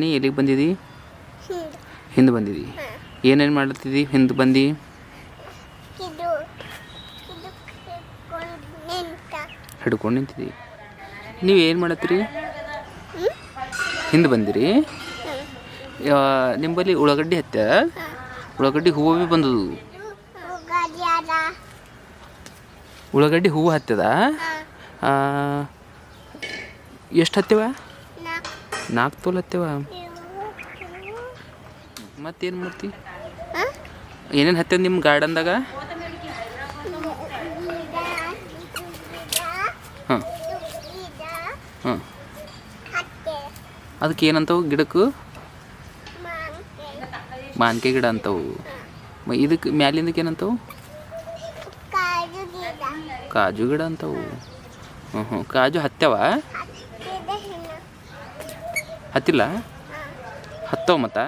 ನೀ ಎಲ್ಲಿಗೆ ಬಂದಿದ್ದಿ? ಹಿಂದೆ ಬಂದಿದ್ದಿ. ಏನೇನು ಮಾಡ್ತಿದ್ದಿ ಹಿಂದೆ ಬಂದು? ಹಿಡ್ಕೊಂಡು ನಿಂತಿದ್ದಿ. ನೀವು ಏನು ಮಾಡತ್ತೀರಿ? ಹಿಂದೆ ಬಂದಿರಿ. ನಿಂಬಲ್ಲಿ ಉಳ್ಳಾಗಡ್ಡಿ ಹತ್ತ, ಉಳ್ಳಾಗಡ್ಡಿ ಹೂವು ಭೀ ಬಂದದು. ಉಳ್ಳಾಗಡ್ಡಿ ಹೂವು ಹತ್ತದ. ಎಷ್ಟು ಹತ್ತೇವ? 4 ತೋಲ್ ಹತ್ತೇವ. ಮತ್ತೇನು ಮಾಡ್ತಿ? ಏನೇನು ಹತ್ತದ ನಿಮ್ಮ ಗಾರ್ಡನ್ದಾಗ? ಹಾಂ ಹಾಂ. ಅದಕ್ಕೆ ಏನಂತವು ಗಿಡಕ್ಕೆ? ಮಾನ್ಕಾಯಿ ಗಿಡ ಅಂತವು. ಇದಕ್ಕೆ ಮ್ಯಾಲಿಂದಕ್ಕೆ ಏನಂತವು? ಕಾಜು ಗಿಡ ಅಂತವು. ಹ್ಞೂ ಹ್ಞೂ. ಕಾಜು ಹತ್ತವ? ಹತ್ತಿಲ್ಲ? ಹತ್ತವ ಮತ್ತು